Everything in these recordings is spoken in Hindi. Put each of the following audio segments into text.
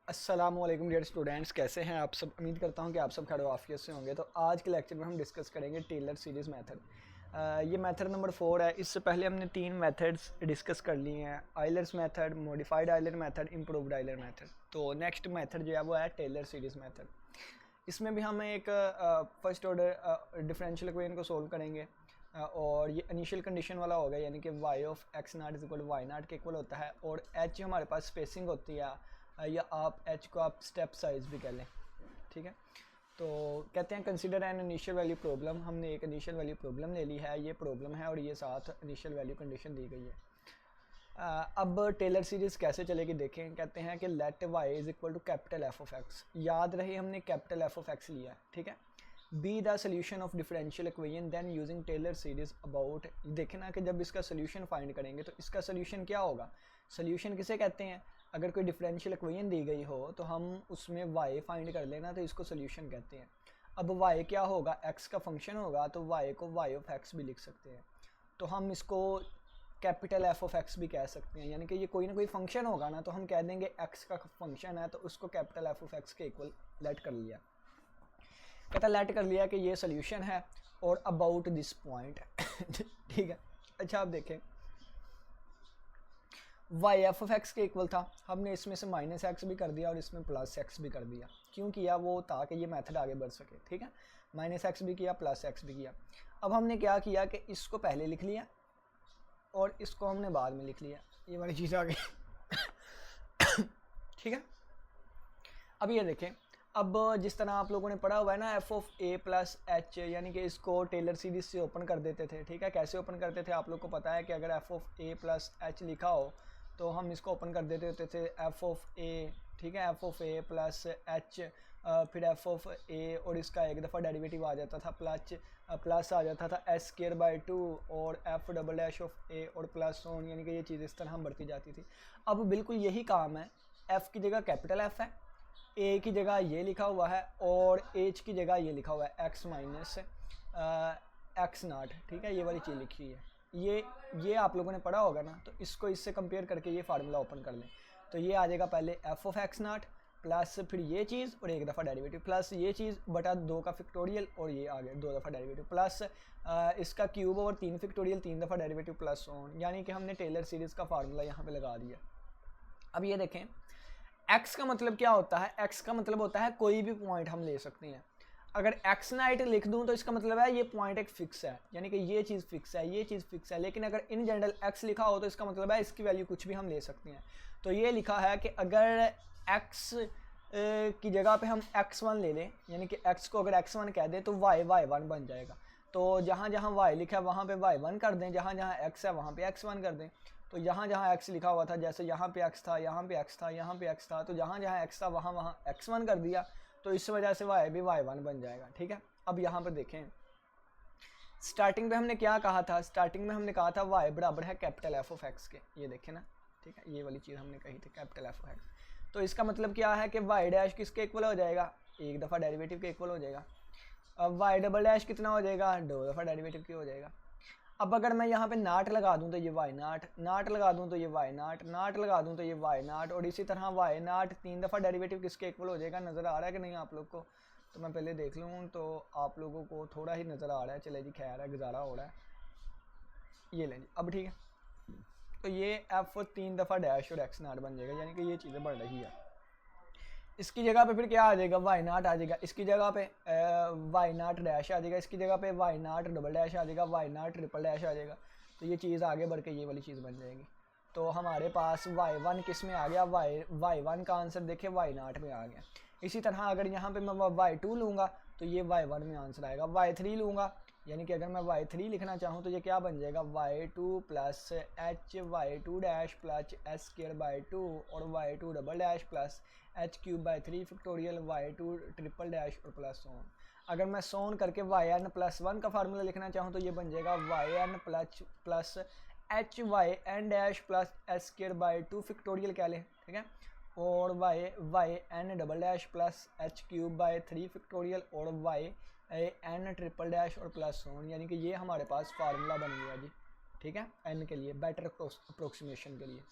अस्सलामुअलैकुम डियर स्टूडेंट्स, कैसे हैं आप सब। उम्मीद करता हूं कि आप सब खैर आफियत से होंगे। तो आज के लेक्चर में हम डिस्कस करेंगे टेलर सीरीज़ मेथड। ये मेथड नंबर 4 है। इससे पहले हमने 3 मेथड्स डिस्कस कर लिए हैं, Euler's method, modified Euler method, improved Euler method. तो नेक्स्ट मेथड जो है वो है टेलर सीरीज़ मेथड। इसमें भी हम एक फर्स्ट ऑर्डर डिफरेंशियल इक्वेशन को सोल्व करेंगे और ये इनिशियल कंडीशन वाला होगा, यानी कि y of x not is equal to y not के इक्वल होता है और h हमारे पास स्पेसिंग होती है, या आप h को आप स्टेप साइज भी कह लें। ठीक है, तो कहते हैं consider an initial value problem. हमने एक इनिशियल वैल्यू प्रॉब्लम ले ली है, ये प्रॉब्लम है और ये साथ इनिशियल वैल्यू कंडीशन दी गई है। अब टेलर सीरीज़ कैसे चलेगी देखें। कहते हैं कि let y is equal to capital F of x. याद रहे हमने कैपिटल एफ ऑफ एक्स लिया है, ठीक है। Be the solution of differential equation then using Taylor series about. देखें ना कि जब इसका सोल्यूशन फाइंड करेंगे तो इसका सोल्यूशन क्या होगा। सोल्यूशन किसे कहते हैं। अगर कोई डिफरेंशियल इक्वेशन दी गई हो तो हम उसमें y फाइंड कर लेना, तो इसको सोल्यूशन कहते हैं। अब y क्या होगा, x का फंक्शन होगा, तो y को y ऑफ x भी लिख सकते हैं। तो हम इसको कैपिटल एफ ऑफ एक्स भी कह सकते हैं, यानी कि ये कोई ना कोई फंक्शन होगा ना, तो हम कह देंगे एक्स का फंक्शन है तो उसको कैपिटल एफ ऑफ एक्स के इक्वल लेट कर लिया। कहता लेट कर लिया कि ये सोल्यूशन है और अबाउट दिस पॉइंट ठीक है। अच्छा आप देखें, वाई एफ ऑफ एक्स के इक्वल था, हमने इसमें से माइनस एक्स भी कर दिया और इसमें प्लस एक्स भी कर दिया। क्यों किया, वो ताकि ये मेथड आगे बढ़ सके। ठीक है, माइनस एक्स भी किया, प्लस एक्स भी किया। अब हमने क्या किया कि इसको पहले लिख लिया और इसको हमने बाद में लिख लिया, ये वाली चीज़ आ गई ठीक है। अब ये देखें, अब जिस तरह आप लोगों ने पढ़ा हुआ है ना F of A plus H, यानी कि इसको टेलर सीरीज से ओपन कर देते थे। ठीक है, कैसे ओपन करते थे आप लोग को पता है कि अगर F of A plus H लिखा हो तो हम इसको ओपन कर देते होते थे एफ ऑफ ए। ठीक है, f of A plus H, फिर एफ ऑफ ए और इसका एक दफ़ा डेरिवेटिव आ जाता था प्लस आ जाता था एस स्क्वायर बाई 2 और एफ डबल डैश ऑफ ए और प्लस ऑन, यानी कि ये चीज़ इस तरह हम बढ़ती जाती थी। अब बिल्कुल यही काम है, एफ़ की जगह कैपिटल एफ है, ए की जगह ये लिखा हुआ है और एच की जगह ये लिखा हुआ है एक्स माइनस एक्स नाट। ठीक है, ये वाली चीज़ लिखी है, ये आप लोगों ने पढ़ा होगा ना, तो इसको इससे कंपेयर करके ये फार्मूला ओपन कर लें। तो ये आ जाएगा पहले f of x naught plus फिर ये चीज़ और एक दफ़ा डेरिवेटिव प्लस ये चीज़ बटा 2 का फैक्टोरियल और ये आ गया 2 दफ़ा डेरिवेटिव प्लस इसका क्यूब और 3 फैक्टोरियल 3 दफ़ा डेरिवेटिव प्लस ऑन, यानी कि हमने टेलर सीरीज़ का फार्मूला यहाँ पे लगा दिया। अब ये देखें, x का मतलब क्या होता है, x का मतलब होता है कोई भी पॉइंट हम ले सकते हैं। अगर x नाइट लिख दूं तो इसका मतलब है ये पॉइंट एक फिक्स है, यानी कि ये चीज़ फिक्स है, ये चीज़ फिक्स है। लेकिन अगर इन जनरल x लिखा हो तो इसका मतलब है इसकी वैल्यू कुछ भी हम ले सकते हैं। तो ये लिखा है कि अगर x की जगह पे हम x1 ले लें, यानी कि x को अगर x1 कह दें तो y1 बन जाएगा। तो जहाँ जहाँ y लिखा है वहाँ पे y1 कर दें, जहाँ जहाँ x है वहाँ पे x1 कर दें। तो यहाँ जहाँ x लिखा हुआ था, जैसे यहाँ पे x था, यहाँ पे x था, यहाँ पे x था, तो जहाँ जहाँ x था वहाँ वहाँ x1 कर दिया, तो इस वजह से y भी y1 बन जाएगा। ठीक है, अब यहाँ पर देखें, स्टार्टिंग में हमने क्या कहा था, स्टार्टिंग में हमने कहा था y बराबर है कैपिटल एफ ऑफ एक्स के, ये देखें ना। ठीक है, ये वाली चीज़ हमने कही थी कैपिटल एफ ऑफ एक्स। तो इसका मतलब क्या है कि y डैश किसके इक्वल हो जाएगा, एक दफ़ा डेरिवेटिव के इक्वल हो जाएगा। अब y डबल डैश कितना हो जाएगा, 2 दफ़ा डेरिवेटिव की हो जाएगा। अब अगर मैं यहाँ पे नाट लगा दूँ तो ये वाई नाट लगा दूँ तो ये वाई नाट लगा दूँ तो ये वाई नाट, और इसी तरह वाई नाट 3 दफ़ा डेरिवेटिव किसके इक्वल हो जाएगा, नज़र आ रहा है कि नहीं आप लोग को। तो मैं पहले देख लूँ तो आप लोगों को थोड़ा ही नज़र आ रहा है, चले जी खैर है, गुजारा हो रहा है। ये लें जी, अब ठीक है। तो ये एफ 3 दफ़ा डैश और एक्स नाट बन जाएगा, यानी कि ये चीज़ें बढ़ रही है। इसकी जगह पे फिर क्या आ जाएगा, वाई नाट आ जाएगा, इसकी जगह पे वाई नाट डैश आ जाएगा, इसकी जगह पे वाई नाट डबल डैश आ जाएगा, वाई नाट ट्रिपल डैश आ जाएगा। तो ये चीज़ आगे बढ़ के ये वाली चीज़ बन जाएगी। तो हमारे पास y1 किस में आ गया, y1 का आंसर देखे वाई नाट में आ गया। इसी तरह अगर यहाँ पे मैं y2 लूँगा तो ये y1 में आंसर आएगा। y3 लूँगा, यानी कि अगर मैं y3 लिखना चाहूँ तो ये क्या बन जाएगा, y2 plus H y2 dash plus s square by 2 और y2 double dash plus h cube by 3 factorial y2 triple dash और प्लस ऑन। अगर मैं सोन करके yn प्लस 1 का फार्मूला लिखना चाहूँ तो ये बन जाएगा yn plus h y n dash plus s square by 2 factorial कह लें। ठीक है, और y n double dash plus h cube by 3 factorial और वाई एन ट्रिपल डैश और प्लस ऑन, यानी कि ये हमारे पास फार्मूला बन गया जी। ठीक है, एन के लिए बेटर अप्रोक्सीमेशन के लिए।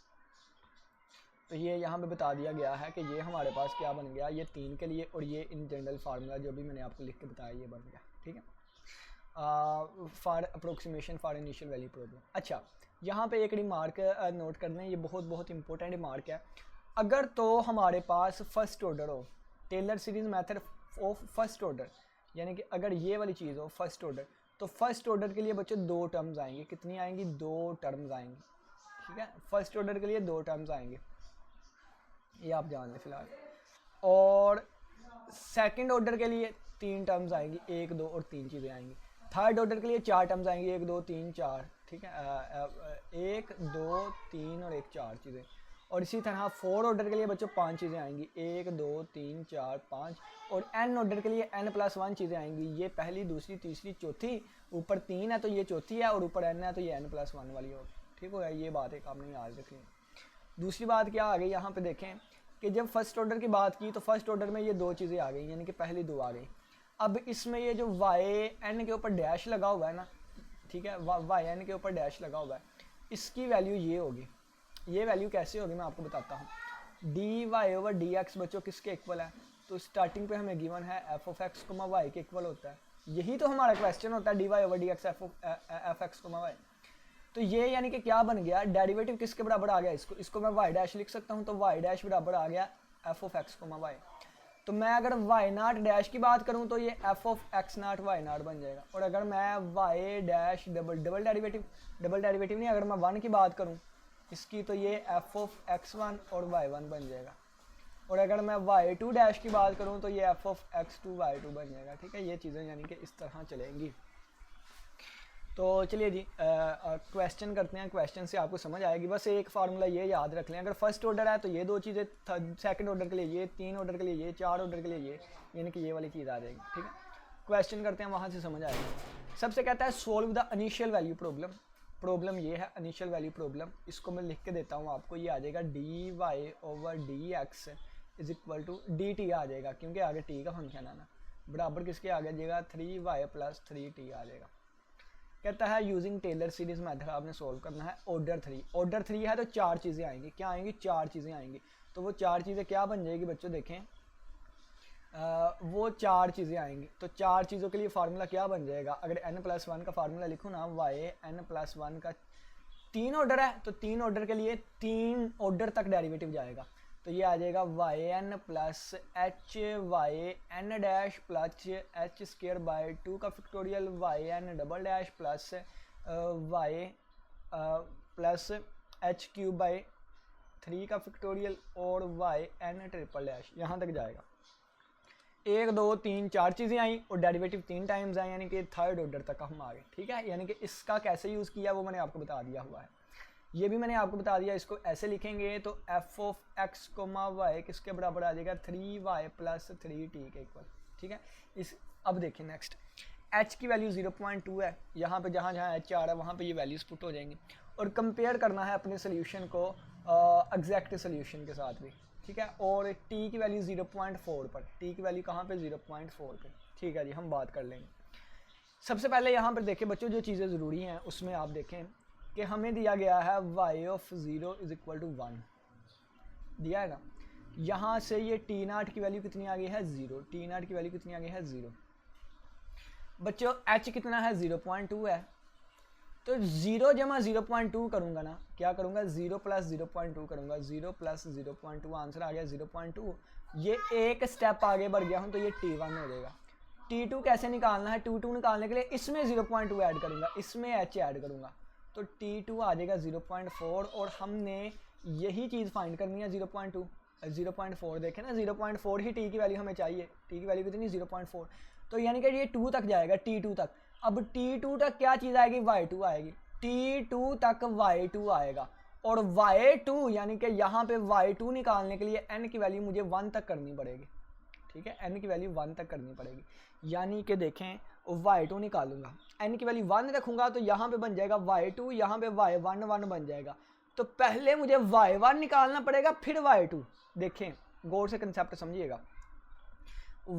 तो ये यहाँ पे बता दिया गया है कि ये हमारे पास क्या बन गया, ये 3 के लिए, और ये इन जनरल फार्मूला जो भी मैंने आपको लिख के बताया ये बन गया। ठीक है, for approximation for initial value problem. अच्छा, यहाँ पे एक रिमार्क नोट कर लें, ये बहुत बहुत इंपॉर्टेंट रिमार्क है। अगर तो हमारे पास फर्स्ट ऑर्डर हो, Taylor series method of first order, यानी कि अगर ये वाली चीज़ हो फर्स्ट ऑर्डर, तो फर्स्ट ऑर्डर के लिए बच्चों 2 टर्म्स आएंगी। कितनी आएंगी? 2 टर्म्स आएंगी। ठीक है, फर्स्ट ऑर्डर के लिए 2 टर्म्स आएंगे, ये आप जान लें फिलहाल। और सेकंड ऑर्डर के लिए 3 टर्म्स आएंगी, 1 2 और 3 चीज़ें आएंगी। थर्ड ऑर्डर के लिए 4 टर्म्स आएंगी, 1 2 3 4। ठीक है, 1 2 3 और 1 4 चीज़ें। और इसी तरह 4 ऑर्डर के लिए बच्चों 5 चीज़ें आएंगी, 1 2 3 4 5। और n ऑर्डर के लिए n+1 चीज़ें आएंगी, ये पहली दूसरी तीसरी चौथी, ऊपर 3 है तो ये चौथी है, और ऊपर n है तो ये n+1 वाली होगी। ठीक हो गया, ये बात एक आपने याद रखनी है। दूसरी बात क्या आ गई यहाँ पे देखें कि जब फर्स्ट ऑर्डर की बात की तो फर्स्ट ऑर्डर में ये 2 चीज़ें आ गई, यानी कि पहली 2 आ गई। अब इसमें ये जो वाई एन के ऊपर डैश लगा हुआ है ना, ठीक है, वाई एन के ऊपर डैश लगा हुआ है, इसकी वैल्यू ये होगी। ये वैल्यू कैसे होगी मैं आपको बताता हूँ। D y over d x बच्चों किसके इक्वल है? तो स्टार्टिंग पे हमें गिवन है f of x comma y के इक्वल होता है। यही तो हमारा क्वेश्चन होता है, d y over d x f x comma y. तो ये यानी कि क्या बन गया, डेरिवेटिव किसके बराबर आ गया? इसको मैं वाई डैश लिख सकता हूँ, तो वाई डैश बराबर आ गया f of x comma y. तो मैं अगर वाई नाट डैश की बात करूँ तो ये f of x naught y naught बन जाएगा। और अगर मैं वाई डैश डबल डेरिवेटिव नहीं, अगर मैं 1 की बात करूँ इसकी, तो ये एफ ऑफ x1 और y1 बन जाएगा। और अगर मैं y2 डैश की बात करूँ तो ये एफ ऑफ x2 y2 बन जाएगा। ठीक है, ये चीज़ें यानी कि इस तरह चलेंगी। तो चलिए जी क्वेश्चन करते हैं, क्वेश्चन से आपको समझ आएगी। बस एक फार्मूला ये याद रख लें, अगर फर्स्ट ऑर्डर है तो ये 2 चीज़ें, सेकंड ऑर्डर के लिए ये, 3 ऑर्डर के लिए ये, 4 ऑर्डर के लिए ये, यानी कि ये वाली चीज़ आ जाएगी। ठीक है, क्वेश्चन करते हैं, वहाँ से समझ आएगी। सबसे कहता है solve the initial value problem. Problem ये है इनिशियल वैल्यू प्रॉब्लम, इसको मैं लिख के देता हूँ आपको। ये आ जाएगा d y over d x is equal to d t आ जाएगा, क्योंकि आगे टी का फंक्शन आना, बराबर किसके आ जाएगा 3y + 3t आ जाएगा। कहता है यूजिंग टेलर सीरीज मेथड आपने सोल्व करना है ऑर्डर 3। ऑर्डर 3 है तो 4 चीज़ें आएंगी। क्या आएंगी? 4 चीज़ें आएंगी। तो वो 4 चीज़ें क्या बन जाएगी बच्चों? देखें वो 4 चीज़ें आएंगी। तो 4 चीज़ों के लिए फार्मूला क्या बन जाएगा? अगर n+1 का फार्मूला लिखूँ ना, y n+1 का 3 ऑर्डर है तो 3 ऑर्डर के लिए 3 ऑर्डर तक डेरिवेटिव जाएगा। तो ये आ जाएगा yn + hy n dash plus h² का factorial yn double dash plus y plus h³ का फैक्टोरियल और yn ट्रिपल डैश, यहाँ तक जाएगा। 1 2 3 4 चीज़ें आई और डेरिवेटिव 3 टाइम्स आए, यानी कि थर्ड ऑर्डर तक हम आ गए। ठीक है, यानी कि इसका कैसे यूज़ किया वो मैंने आपको बता दिया हुआ है। ये भी मैंने आपको बता दिया, इसको ऐसे लिखेंगे तो f of x comma y किसके बराबर आ जाएगा 3y + 3t के इक्वल। ठीक है, इस अब देखिए नेक्स्ट, h की वैल्यू 0.2 है। यहाँ पे जहाँ h आ रहा है वहाँ पे ये वैल्यूज पुट हो जाएंगी। और कंपेयर करना है अपने सोल्यूशन को एग्जैक्ट सोल्यूशन के साथ भी। ठीक है, और t की वैल्यू 0.4 पर, t की वैल्यू कहाँ पे 0.4 पे। ठीक है जी, हम बात कर लेंगे। सबसे पहले यहाँ पर देखें बच्चों, जो चीज़ें ज़रूरी हैं उसमें आप देखें कि हमें दिया गया है y ऑफ 0 = 1 दिया है ना। यहाँ से ये t0 की वैल्यू कितनी आ गई है 0, t0 की वैल्यू कितनी आ गई है 0। बच्चों h कितना है 0.2 है, तो 0 जमा 0.2 करूँगा ना, क्या करूँगा 0 + 0.2 करूँगा, 0 + 0.2 आंसर आ गया 0.2। ये एक स्टेप आगे बढ़ गया हूँ तो ये t1 हो जाएगा। t2 कैसे निकालना है? t2 निकालने के लिए इसमें 0.2 ऐड करूँगा, इसमें h ऐड करूँगा, तो t2 आ जाएगा 0.4। और हमने यही चीज़ फाइंड करनी है 0.4 देखें ना, 0.4 ही t की वैल्यू हमें चाहिए। t की वैल्यू कितनी 0.4, तो यानी कि ये 2 तक जाएगा, t2 तक। अब t2 तक क्या चीज़ आएगी? y2 आएगी। t2 तक y2 आएगा, और y2 यानी कि यहाँ पे y2 निकालने के लिए n की वैल्यू मुझे 1 तक करनी पड़ेगी। ठीक है, n की वैल्यू 1 तक करनी पड़ेगी, यानी कि देखें y2 निकालूंगा, n की वैल्यू 1 रखूंगा तो यहाँ पे बन जाएगा y2, यहाँ पे y1 1 बन जाएगा। तो पहले मुझे y1 निकालना पड़ेगा फिर y2। देखें गौर से कंसेप्ट समझिएगा,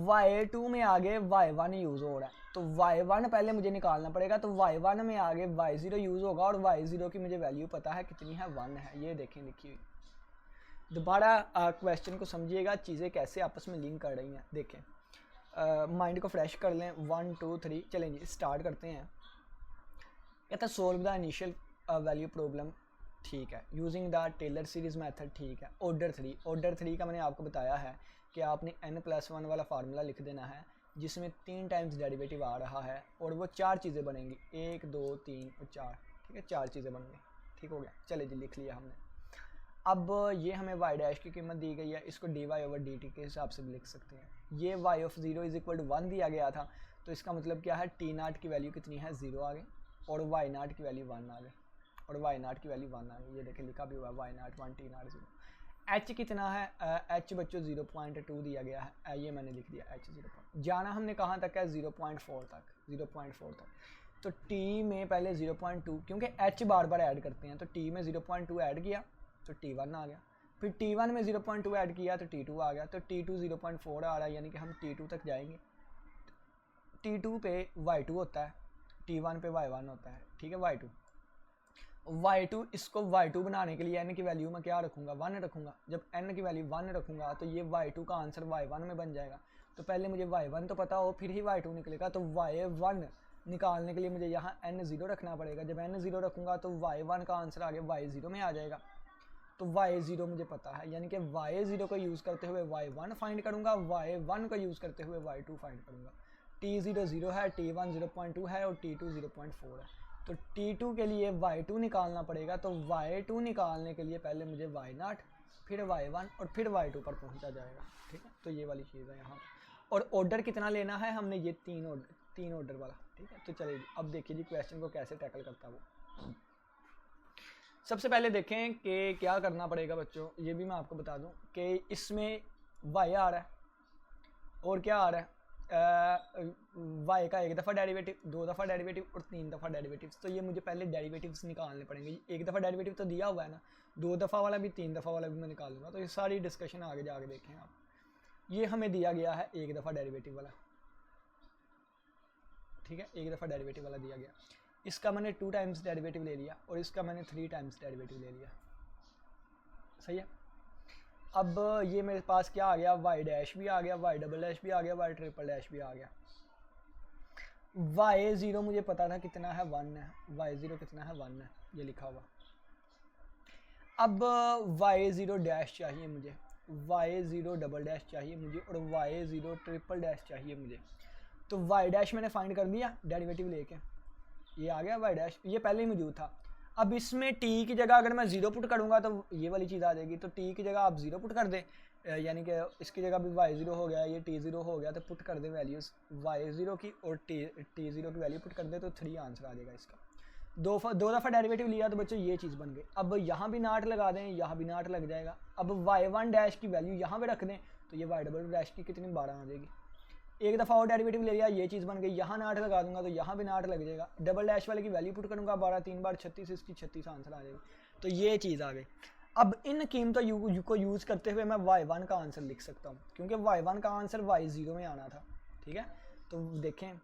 y2 में आगे y1 यूज़ हो रहा है, तो y1 पहले मुझे निकालना पड़ेगा, तो y1 में आगे y0 यूज़ होगा, और y0 की मुझे वैल्यू पता है कितनी है 1 है। ये देखें लिखी हुई, दोबारा क्वेश्चन को समझिएगा, चीज़ें कैसे आपस में लिंक कर रही हैं। देखें, माइंड को फ्रेश कर लें। 1 2 3 चलें जी, स्टार्ट करते हैं। कहता solve the initial value problem, ठीक है, using the Taylor series method, ठीक है। ऑर्डर 3 का मैंने आपको बताया है कि आपने n+1 वाला फार्मूला लिख देना है जिसमें 3 टाइम्स डेरिवेटिव आ रहा है और वो 4 चीज़ें बनेंगी, 1 2 3 और 4, ठीक है, 4 चीज़ें बन गई, ठीक हो गया। चले जी, लिख लिया हमने। अब ये हमें y डैश की कीमत दी गई है, इसको dy/dt के हिसाब से भी लिख सकते हैं। ये y(0) = 1 दिया गया था, तो इसका मतलब क्या है, t0 की वैल्यू कितनी है, 0 आ गई, और y0 की वैल्यू 1 आ गई, और y0 की वैल्यू 1 आ गई। ये देखें लिखा भी हुआ है y0 1, t0 0। h कितना है, h बच्चों 0.2 दिया गया है, ये मैंने लिख दिया h 0. जाना हमने कहाँ तक है, 0.4 तक, 0.4 तक। तो t में पहले 0.2, क्योंकि h बार बार ऐड करते हैं, तो t में 0.2 ऐड किया तो t1 आ गया, फिर t1 में 0.2 ऐड किया तो t2 आ गया, तो t2 0.4 आ रहा है, यानी कि हम t2 तक जाएंगे। t2 पे y2 होता है, t1 पे y1 होता है, ठीक है, y2 इसको y2 बनाने के लिए n की वैल्यू में क्या रखूँगा, 1 रखूँगा। जब n की वैल्यू 1 रखूँगा तो ये y2 का आंसर y1 में बन जाएगा। तो पहले मुझे y1 तो पता हो, फिर ही y2 निकलेगा। तो y1 निकालने के लिए मुझे यहाँ n0 रखना पड़ेगा। जब n0 रखूँगा तो y1 का आंसर आगे y0 में आ जाएगा। तो y0 मुझे पता है, यानी कि y0 को यूज़ करते हुए y1 फाइंड करूँगा, y1 को यूज़ करते हुए y2 फाइंड करूँगा। t0 0 है, t1 0.2 है और t2 0.4 है। तो t2 के लिए y2 निकालना पड़ेगा। तो y2 निकालने के लिए पहले मुझे y0, फिर y1 और फिर y2 पर पहुंचा जाएगा, ठीक है। तो ये वाली चीज़ है यहाँ पर। और ऑर्डर कितना लेना है हमने, ये 3 ऑर्डर वाला, ठीक है। तो चलिए अब देखिए जी क्वेश्चन को कैसे टैकल करता है वो। सबसे पहले देखें कि क्या करना पड़ेगा बच्चों, ये भी मैं आपको बता दूं कि इसमें y आ रहा है और क्या आ रहा है, y का 1 दफ़ा डेरिवेटिव, 2 दफ़ा डेरिवेटिव और 3 दफ़ा डेरिवेटिव। तो ये मुझे पहले डेरिवेटिव्स निकालने पड़ेंगे। 1 दफ़ा डेरिवेटिव तो दिया हुआ है ना, 2 दफ़ा वाला भी 3 दफ़ा वाला भी मैं निकाल लूँगा। तो ये सारी डिस्कशन आगे जाके देखें आप। ये हमें दिया गया है 1 दफ़ा डेरिवेटिव वाला, ठीक है, 1 दफ़ा डेरिवेटिव वाला दिया गया। इसका मैंने 2 टाइम्स डेरिवेटिव ले लिया और इसका मैंने 3 टाइम्स डेरिवेटिव ले लिया, सही है। अब ये मेरे पास क्या आ गया, y डैश भी आ गया, y डबल डैश भी आ गया, y ट्रिपल डैश भी आ गया। y0 मुझे पता था कितना है, 1 है, y0 कितना है, 1 है, ये लिखा हुआ। अब y0 डैश चाहिए मुझे, y0 डबल डैश चाहिए मुझे और y0 ट्रिपल डैश चाहिए मुझे। तो y डैश मैंने फाइंड कर लिया डेरिवेटिव लेके, ये आ गया y डैश, ये पहले ही मौजूद था। अब इसमें t की जगह अगर मैं 0 पुट करूँगा तो ये वाली चीज़ आ जाएगी। तो t की जगह आप 0 पुट कर दें, यानी कि इसकी जगह भी y0 हो गया, ये t0 हो गया, तो पुट कर दें वैल्यूज़ y0 की और t0 की वैल्यू पुट कर दें तो 3 आंसर आ जाएगा इसका। 2 दफ़ा डेरिवेटिव लिया तो बच्चों ये चीज़ बन गई। अब यहाँ भी नाट लगा दें, यहाँ भी नाट लग जाएगा। अब y1 डैश की वैल्यू यहाँ पे रख दें तो ये y डबल डैश की कितनी 12 आ जाएगी। 1 दफ़ा और डेरिवेटिव ले लिया, ये चीज़ बन गई। यहाँ नाट लगा दूंगा तो यहाँ भी नाट लग जाएगा। डबल डैश वाले की वैल्यू पुट करूँगा 12 3 बार 36, इसकी 36 आंसर आ जाएगी। तो ये चीज़ आ गई। अब इन कीमतों को यूज़ करते हुए मैं y1 का आंसर लिख सकता हूँ, क्योंकि y1 का आंसर y0 में आना था, ठीक है। तो देखें,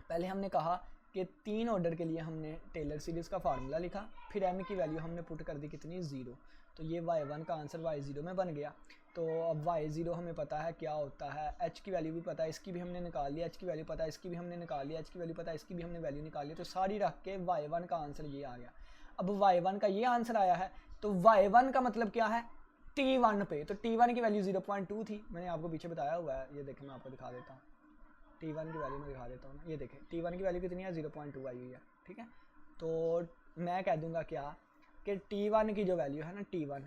पहले हमने कहा कि 3 ऑर्डर के लिए हमने टेलर सीरीज़ का फार्मूला लिखा, फिर m की वैल्यू हमने पुट कर दी कितनी, 0। तो ये y1 का आंसर y0 में बन गया। तो अब y0 हमें पता है क्या होता है, h की वैल्यू भी पता है, इसकी भी हमने निकाल लिया, h की वैल्यू पता है, इसकी भी हमने निकाल लिया, h की वैल्यू पता है, इसकी भी हमने वैल्यू निकाल लिया। तो सारी रख के y1 का आंसर ये आ गया। अब y1 का ये आंसर आया है, तो y1 का मतलब क्या है, t1 पे। तो t1 की वैल्यू 0.2 थी, मैंने आपको पीछे बताया हुआ है। ये देखें, मैं आपको दिखा देता हूँ, t1 की वैल्यू मैं दिखा देता हूँ ना। ये देखें t1 की वैल्यू कितनी है, 0.2 आई हुई है, ठीक है। तो मैं कह दूँगा क्या कि t1 की जो वैल्यू है ना, t1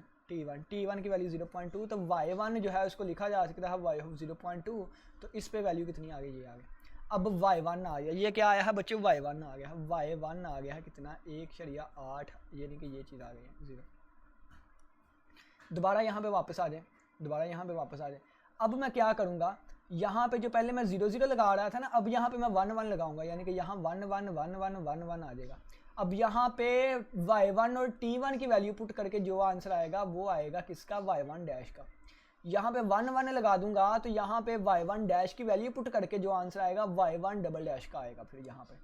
की वैल्यू 0.2, तो y1 जो है उसको लिखा जा सकता है y0.2। तो इस पे वैल्यू कितनी आ गई, ये आ गया। अब y1 आ गया, ये क्या आया है बच्चों, y1 आ गया, y1 आ गया है कितना, 1.8, यानी कि ये चीज़ आ गई है 0। दोबारा यहाँ पे वापस आ जाए, अब मैं क्या करूँगा, यहाँ पे जो पहले मैं 0 0 लगा रहा था ना, अब यहाँ पे मैं 1 1 लगाऊंगा, यानी कि यहाँ 1 1 1 1 1 1 आ जाएगा। अब यहाँ पे y1 और t1 की वैल्यू पुट करके जो आंसर आएगा वो आएगा किसका, y1 डैश का। यहाँ पे 1 1 लगा दूंगा तो यहाँ पे y1 डैश की वैल्यू पुट करके जो आंसर आएगा y1 डबल डैश का आएगा। फिर यहाँ पे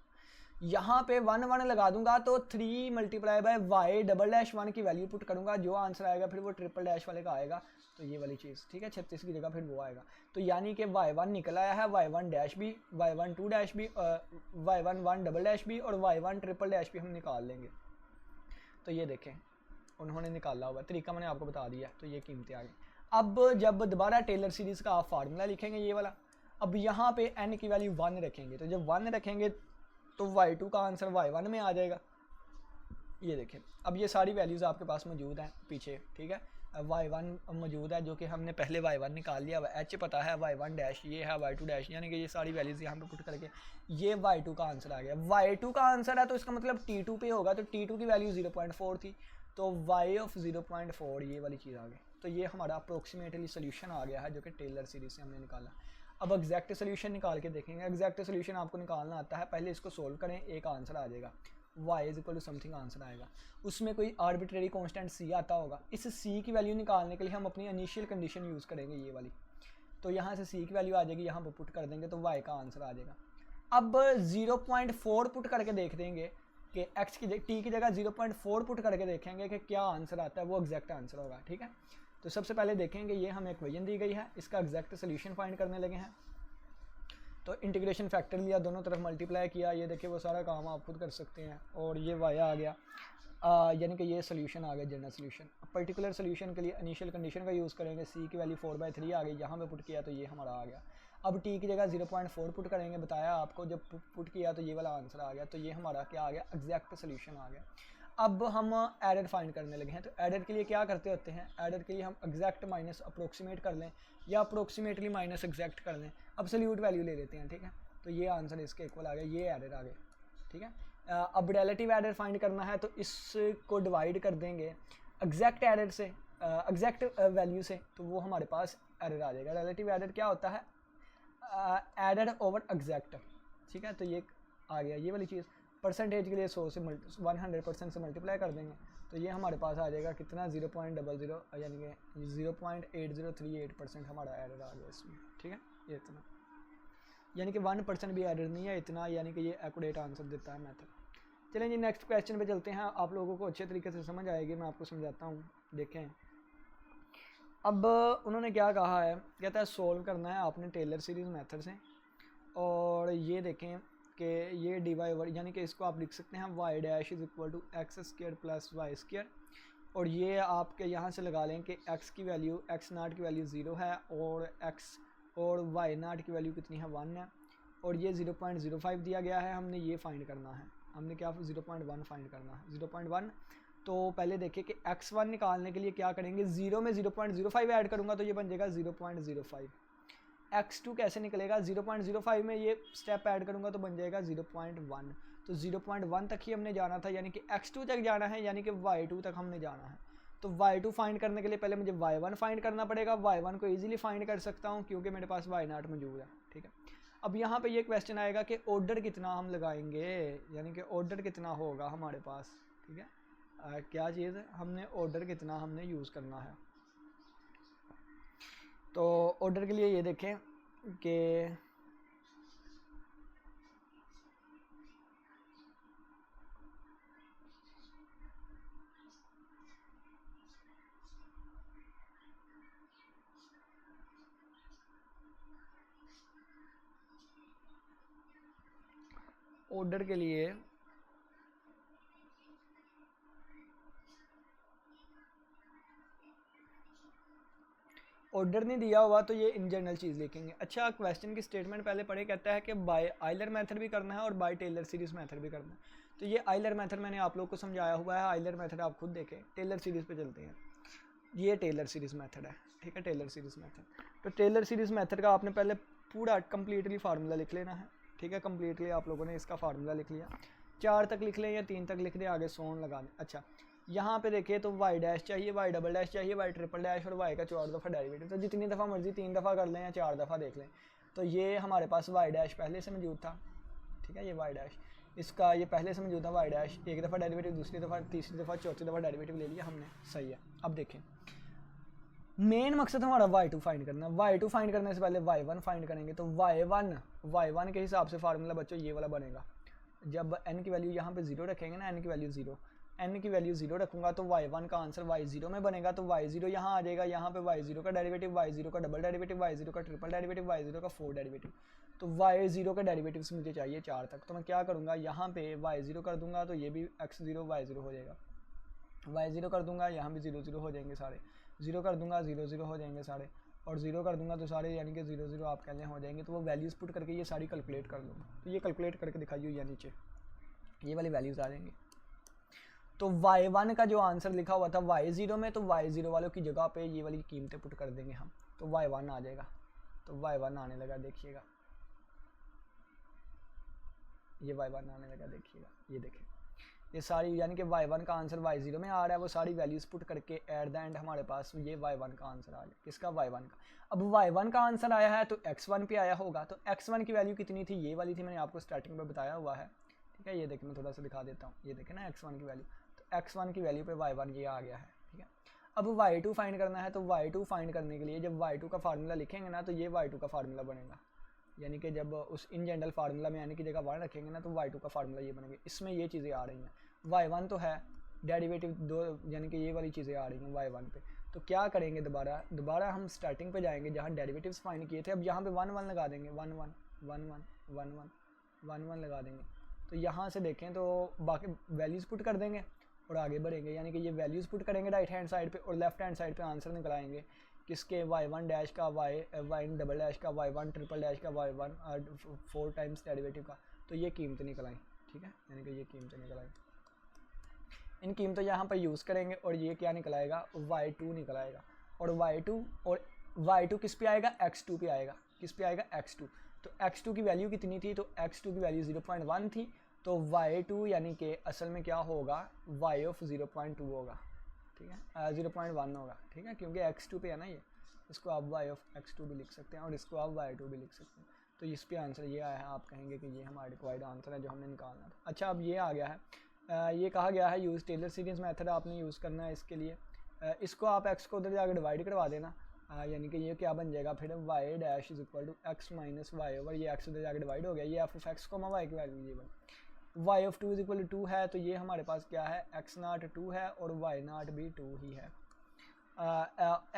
यहाँ पे 1 1 लगा दूंगा तो 3 multiply by y double dash 1 की वैल्यू पुट करूंगा, जो आंसर आएगा फिर वो ट्रिपल डैश वाले का आएगा, तो ये वाली चीज़, ठीक है, 36 की जगह फिर वो आएगा। तो यानी कि y1 निकल आया है, y1 डैश भी, y1 2 डैश भी, y1 1 डबल डैश भी और y1 ट्रिपल डैश भी हम निकाल लेंगे। तो ये देखें उन्होंने निकाला हुआ तरीका मैंने आपको बता दिया, तो ये कीमतें आ गई। अब जब दोबारा टेलर सीरीज़ का आप फार्मूला लिखेंगे ये वाला, अब यहाँ पे n की वैल्यू 1 रखेंगे, तो जब 1 रखेंगे तो y2 का आंसर y1 में आ जाएगा। ये देखें अब ये सारी वैल्यूज़ आपके पास मौजूद हैं पीछे, ठीक है, y1 मौजूद है जो कि हमने पहले y1 निकाल लिया हुआ, h पता है, y1 डैश ये है, y2 डैश, यानी कि ये सारी वैल्यूज़ यहाँ पे पुट करके ये y2 का आंसर आ गया। y2 का आंसर है तो इसका मतलब t2 पे होगा, तो t2 की वैल्यू 0.4 थी, तो y ऑफ 0.4 ये वाली चीज़ आ गई। तो ये हमारा अप्रोक्सीमेटली सोल्यूशन आ गया है जो कि टेलर सीरीज से हमने निकाला। अब एग्जैक्ट सोल्यूशन निकाल के देखेंगे। एग्जैक्ट सोल्यूशन आपको निकालना आता है, पहले इसको सोल्व करें, एक आंसर आ जाएगा, y is equal to something answer आएगा, उसमें कोई आर्बिट्रेरी कांस्टेंट c आता होगा। इस c की वैल्यू निकालने के लिए हम अपनी इनिशियल कंडीशन यूज़ करेंगे ये वाली, तो यहाँ से c की वैल्यू आ जाएगी, यहाँ पर पुट कर देंगे तो y का आंसर आ जाएगा। अब 0.4 पुट करके देख देंगे कि x की t की जगह 0.4 पुट करके देखेंगे कि क्या आंसर आता है, वो एग्जैक्ट आंसर होगा, ठीक है। तो सबसे पहले देखेंगे ये हमें इक्वेशन दी गई है, इसका एग्जैक्ट सोल्यूशन फाइंड करने लगे हैं। तो इंटीग्रेशन फैक्टर लिया, दोनों तरफ मल्टीप्लाई किया, ये देखिए वो सारा काम आप खुद कर सकते हैं, और ये y आ गया, यानी कि ये सोल्यूशन आ गया जनरल सोल्यूशन। पर्टिकुलर सोल्यूशन के लिए इनिशियल कंडीशन का यूज़ करेंगे, c की वैल्यू 4/3 आ गई, यहाँ पे पुट किया तो ये हमारा आ गया। अब t की जगह 0.4 पुट करेंगे, बताया आपको, जब पुट किया तो ये वाला आंसर आ गया, तो ये हमारा क्या आ गया, एग्जैक्ट सोल्यूशन आ गया। अब हम एरर फाइंड करने लगे हैं, तो एरर के लिए क्या करते होते हैं, एरर के लिए हम एग्जैक्ट माइनस अप्रोक्सीमेट कर लें या अप्रोक्सीमेटली माइनस एग्जैक्ट कर लें, एब्सोल्यूट वैल्यू ले लेते हैं, ठीक है। तो ये आंसर इसके इक्वल आ गया, ये एरर आ गया, ठीक है। अब रिलेटिव एरर फाइंड करना है, तो इसको डिवाइड कर देंगे एग्जैक्ट एरर से, एग्जैक्ट वैल्यू से, तो वो हमारे पास एरर आ जाएगा। रिलेटिव एरर क्या होता है, एरर ओवर एग्जैक्ट, ठीक है। तो ये आ गया ये वाली चीज़। परसेंटेज के लिए 100 से 100% से मल्टीप्लाई कर देंगे, तो ये हमारे पास आ जाएगा कितना, 0.00 यानी कि 0.8038% हमारा एरर आ गया इसमें, ठीक है। ये इतना, यानी कि 1% भी एरर नहीं है इतना, यानी कि ये एक्यूरेट आंसर देता है मेथड। चलें जी नेक्स्ट क्वेश्चन पे चलते हैं, आप लोगों को अच्छे तरीके से समझ आएगी, मैं आपको समझाता हूँ। देखें अब उन्होंने क्या कहा है, कहता है सोल्व करना है आपने टेलर सीरीज़ मेथड से, और ये देखें कि ये dy यानी कि इसको आप लिख सकते हैं y dash is equal to x square plus y square, और ये आपके यहाँ से लगा लें कि x की वैल्यू x नाट की वैल्यू 0 है, और x और y नाट की वैल्यू कितनी है 1 है, और ये 0.05 दिया गया है, हमने ये फाइंड करना है, हमने क्या 0.1 फाइंड करना है, 0.1। तो पहले देखिए कि x1 निकालने के लिए क्या करेंगे, 0 में 0.05 ऐड करूँगा तो ये बन जाएगा 0.05। x2 कैसे निकलेगा, 0.05 में ये स्टेप ऐड करूँगा तो बन जाएगा 0.1। तो 0.1 तक ही हमने जाना था, यानी कि x2 तक जाना है, यानी कि y2 तक हमने जाना है। तो y2 फाइंड करने के लिए पहले मुझे y1 फाइंड करना पड़ेगा, y1 को इजीली फाइंड कर सकता हूँ क्योंकि मेरे पास y नॉट मौजूद है, ठीक है। अब यहाँ पे ये क्वेश्चन आएगा कि ऑर्डर कितना हम लगाएंगे, यानी कि ऑर्डर कितना होगा हमारे पास, ठीक है। क्या चीज़ है, हमने ऑर्डर कितना हमने यूज़ करना है। तो ऑर्डर के लिए ये देखें कि ऑर्डर के लिए ऑर्डर नहीं दिया हुआ तो ये इन जनरल चीज़ लिखेंगे। अच्छा क्वेश्चन की स्टेटमेंट पहले पढ़े, कहता है कि बाय आइलर मेथड भी करना है और बाय टेलर सीरीज़ मेथड भी करना है। तो ये आइलर मेथड मैंने आप लोग को समझाया हुआ है, आइलर मेथड आप खुद देखें। टेलर सीरीज़ पे चलते हैं, ये टेलर सीरीज़ मेथड है, ठीक है, टेलर सीरीज़ मेथड। तो टेलर सीरीज़ मेथड का आपने पहले पूरा कम्प्लीटली फार्मूला लिख लेना है, ठीक है। कम्प्लीटली आप लोगों ने इसका फार्मूला लिख लिया, 4 तक लिख लें या 3 तक लिख दें, आगे सोन लगा दें। अच्छा यहाँ पे देखिए तो y डैश चाहिए, y डबल डैश चाहिए, y ट्रिपल डैश और y का 4 दफ़ा डेरिवेटिव, तो जितनी दफ़ा मर्जी 3 दफ़ा कर लें या 4 दफ़ा देख लें। तो ये हमारे पास y डैश पहले से मौजूद था, ठीक है, ये y डैश इसका ये पहले से मौजूद था, y डैश एक दफ़ा डेरिवेटिव, दूसरी दफ़ा, तीसरी दफ़ा, चौथी दफ़ा डेरिवेटिव ले लिया हमने, सही है। अब देखें मेन मकसद हमारा y2 फाइंड करना है। y2 फाइंड करने से पहले y1 फाइंड करेंगे, तो y1 के हिसाब से फार्मूला बच्चों ये वाला बनेगा, जब n की वैल्यू यहाँ पे 0 रखेंगे ना, n की वैल्यू 0, n की वैल्यू 0 रखूँगा तो y1 का आंसर y0 में बनेगा। तो y0 यहाँ आ जाएगा, यहाँ पे y0 का डेरिवेटिव, y0 का डबल डेरिवेटिव, y0 का ट्रिपल डेरिवेटिव, y0 का 4 डेरिवेटिव। तो y0 का डेरिवेटिव्स मुझे चाहिए 4 तक। तो मैं क्या करूँगा, यहाँ पे y0 कर दूँगा तो ये भी x0 y0 हो जाएगा, y0 कर दूँगा यहाँ भी 0 0 हो जाएंगे सारे, 0 कर दूँगा 0 0 हो जाएंगे सारे, और 0 कर दूंगा तो सारे यानी कि 0 0 आप कह लें हो जाएंगे। तो वो वैल्यूज़ पुट करके ये सारी कैलकुलेट कर लूँगा। तो ये कैलकुलेट करके दिखाइए, या नीचे ये वाली वैल्यूज़ आ जाएंगी। तो y1 का जो आंसर लिखा हुआ था y0 में, तो y0 वालों की जगह पे ये वाली कीमतें पुट कर देंगे हम, तो y1 आ जाएगा। तो y1 आने लगा, देखिएगा ये y1 आने लगा, देखिएगा ये देखें, ये सारी यानी कि y1 का आंसर y0 में आ रहा है। वो सारी वैल्यूज़ पुट करके एट द एंड हमारे पास ये y1 का आंसर आ गया। किसका? y1 का। अब y1 का आंसर आया है तो x1 पे आया होगा। तो x1 की वैल्यू कितनी थी? ये वाली थी, मैंने आपको स्टार्टिंग में बताया हुआ है, ठीक है। ये देखिए मैं थोड़ा सा दिखा देता हूँ, ये देखें ना x1 की वैल्यू। तो x1 की वैल्यू पे y1 ये आ गया है, ठीक है। अब y2 फाइंड करना है। तो y2 फाइंड करने के लिए जब y2 का फार्मूला लिखेंगे ना, तो ये y2 का फार्मूला बनेगा। यानी कि जब उस इन जनरल फार्मूला में यानी कि जगह 1 रखेंगे ना, तो y2 का फार्मूला ये बनेगा। इसमें ये चीज़ें आ रही हैं, y1 तो है, डेरिवेटिव 2 यानी कि ये वाली चीज़ें आ रही हैं y1 पे। तो क्या करेंगे, दोबारा हम स्टार्टिंग पे जाएंगे जहाँ डेरिवेटिव्स फाइंड किए थे। अब यहाँ पे 1 1 लगा देंगे, 1 1 1 1 1 1 1 1 लगा देंगे। तो यहाँ से देखें तो बाकी वैल्यूज़ पुट कर देंगे और आगे बढ़ेंगे। यानी कि ये वैल्यूज़ पुट करेंगे राइट हैंड साइड पे, और लेफ्ट हैंड साइड पे आंसर निकलाएंगे किसके, y1 डैश का y1 डबल डैश का y1 ट्रिपल डैश का y1 4 टाइम्स डेरिवेटिव का। तो ये कीमत निकल आई, ठीक है। यानी कि ये कीमत निकल आई, इन कीमतों यहाँ पर यूज़ करेंगे और ये क्या निकल आएगा, y2 निकल आएगा। और y2 किस पे आएगा, x2 पे आएगा। किस पे आएगा, x2। तो x2 की वैल्यू कितनी थी, तो x2 की वैल्यू 0.1 थी। तो y2 यानी कि असल में क्या होगा, y ऑफ 0.2 होगा, ठीक है, 0.1 होगा, ठीक है, क्योंकि x2 पे है ना ये। इसको आप y ऑफ x2 भी लिख सकते हैं और इसको आप y2 भी लिख सकते हैं। तो इस पे आंसर ये आया है, आप कहेंगे कि ये हमारा रिक्वायर्ड आंसर है जो हमने निकालना था। अच्छा, अब ये आ गया है, ये कहा गया है यूज़ टेलर सीरीज़ मेथड आपने यूज़ करना है इसके लिए। इसको आप x को उधर जाकर डिवाइड करवा देना, यानी कि ये क्या बन जाएगा फिर, y dash is equal to x minus y over, ये x उधर जाकर डिवाइड हो गया, ये f ऑफ x को y की वैल्यू ये बन, y of 2 is equal to 2 है। तो ये हमारे पास क्या है, x नॉट 2 है और y नॉट भी 2 ही है।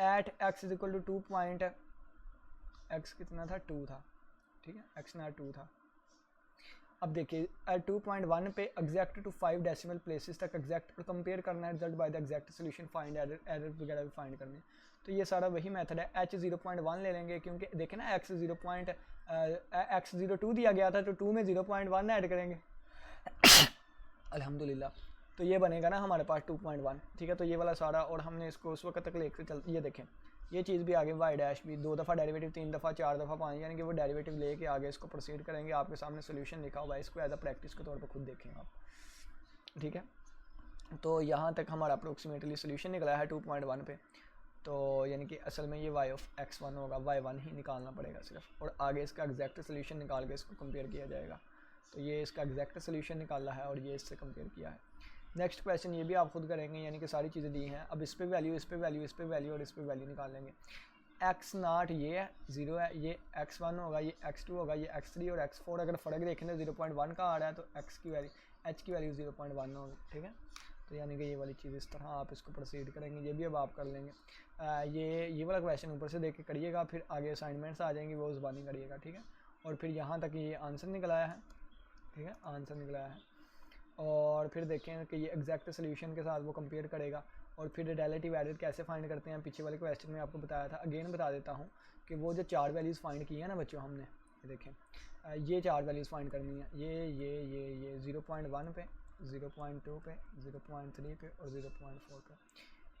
At x is equal to 2 point, x कितना था, 2 था, ठीक है, x नॉट 2 था। अब देखिए 2.1 पे एग्जैक्ट टू 5 डेसिमल प्लेसेस तक एग्जैक्ट कंपेयर करना है result by the exact solution, find error वगैरह भी फाइंड करने। तो ये सारा वही मेथड है। h 0.1 ले लेंगे क्योंकि देखें ना x 0.2 दिया गया था, तो 2 में 0.1 ऐड करेंगे अल्हम्दुलिल्लाह। तो ये बनेगा ना हमारे पास 2.1, ठीक है। तो ये वाला सारा, और हमने इसको उस वक्त तक लेकर चल, ये देखें ये चीज़ भी आगे y डैश भी 2 दफ़ा डेरिवेटिव, 3 दफ़ा, 4 दफ़ा, 5, यानी कि वो डेरिवेटिव लेके आगे इसको प्रोसीड करेंगे। आपके सामने सोल्यूशन लिखा हुआ है, इसको एज अ प्रैक्टिस के तौर पर खुद देखें आप, ठीक है। तो यहाँ तक हमारा अप्रोक्सीमेटली सोल्यूशन निकला है 2.1 पे। तो यानी कि असल में ये y ऑफ x1 होगा, y1 ही निकालना पड़ेगा सिर्फ, और आगे इसका एग्जैक्ट सोल्यूशन निकाल के इसको कंपेयर किया जाएगा। तो ये इसका एग्जैक्ट सोल्यूशन निकाला है और ये इससे कंपेयर किया है। नेक्स्ट क्वेश्चन ये भी आप खुद करेंगे, यानी कि सारी चीज़ें दी हैं। अब इस पे वैल्यू, इस पे वैल्यू, इस पे वैल्यू और इस पे वैल्यू निकालेंगे। x नॉट ये है 0 है, ये x1 होगा, ये x2 होगा, ये x3 और x4। अगर फ़र्क देखें तो 0.1 का आ रहा है, तो x की वैल्यू, h की वैल्यू 0.1 होगी, ठीक है। तो यानी कि ये वाली चीज़ इस तरह आप इसको प्रोसीड करेंगे। ये भी अब आप कर लेंगे। ये वाला क्वेश्चन ऊपर से देख के करिएगा, फिर आगे असाइनमेंट्स आ जाएंगी, वो ज़बानी करिएगा, ठीक है। और फिर यहाँ तक ये आंसर निकल आया है, ठीक है, आंसर निकल आया है। और फिर देखें कि ये एग्जैक्ट सोल्यूशन के साथ वो कंपेयर करेगा। और फिर रिलेटिव एरर कैसे फाइंड करते हैं, पीछे वाले क्वेश्चन में आपको बताया था। अगेन बता देता हूँ कि वो जो 4 वैल्यूज़ फाइंड की है ना बच्चों हमने, ये देखें ये 4 वैल्यूज़ फाइंड करनी है। ये 0.1 पे, 0.2 पे, 0.3 पे और 0.4 पे।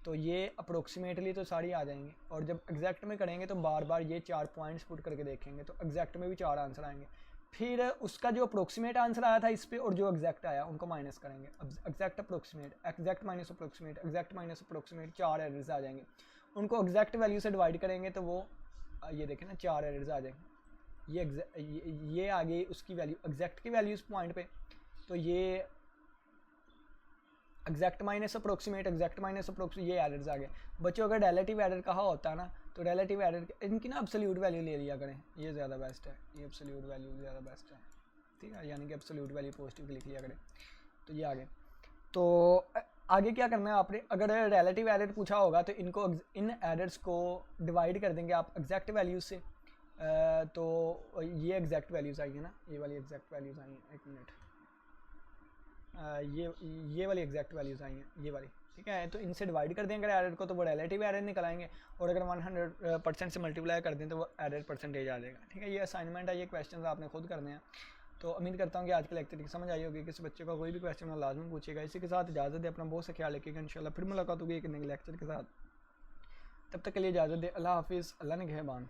तो ये अप्रोक्सीमेटली तो सारी आ जाएंगी, और जब एग्जैक्ट में करेंगे तो बार बार ये 4 पॉइंट्स पुट करके देखेंगे, तो एग्जैक्ट में भी 4 आंसर आएंगे। फिर उसका जो अप्रोक्सीमेट आंसर आया था इस पे और जो एग्जैक्ट आया उनको माइनस करेंगे। अब exact approximate, exact minus approximate, exact minus approximate, 4 errors आ जाएंगे। उनको एग्जैक्ट वैल्यू से डिवाइड करेंगे तो वो ये देखें ना 4 एरर्स आ जाएंगे। ये आ गई उसकी वैल्यू, एग्जैक्ट की वैल्यू इस पॉइंट पे। तो ये exact minus approximate, exact minus approximate, ये एरर्स आ गए। बच्चों अगर रिलेटिव एरर कहा होता है ना, तो रिलेटिव एरर इनकी ना एब्सोल्यूट वैल्यू ले लिया करें, ये ज़्यादा बेस्ट है। ये एब्सोल्यूट वैल्यू ज़्यादा बेस्ट है, ठीक है, यानी कि एब्सोल्यूट वैल्यू पॉजिटिव लिख लिया करें। तो ये आगे तो आगे क्या करना है आपने, अगर रिलेटिव एरर पूछा होगा तो इनको इन एरर्स को डिवाइड कर देंगे आप एग्जैक्ट वैल्यूज से। तो ये एग्जैक्ट वैल्यूज़ आई है ना, ये वाली एग्जैक्ट वैल्यूज़ आई हैं, एक मिनट, ये वाली एग्जैक्ट वैल्यूज़ आई हैं, ये वाली, ठीक है। तो इनसे डिवाइड कर देंगे एरर को तो वो रिलेटिव एरर निकल आएंगे, और अगर 100% से मल्टीप्लाई कर दें तो वो एरर परसेंटेज आ जाएगा, ठीक है। ये असाइनमेंट है, ये क्वेश्चन आपने खुद करने हैं। तो उम्मीद करता हूँ कि आज के लेक्चर की समझ आई होगी। किसी बच्चे का कोई भी क्वेश्चन हो लाजमी पूछेगा। इसी के साथ इजाज़त दे, अपना बहुत सा ख्याल रखिएगा। इंशाल्लाह फिर मुलाकात होगी एक नए लेक्चर के साथ। तब तक के लिए इजाज़त दे, अल्लाह हाफिज़, अल्लाह ने निगहबान।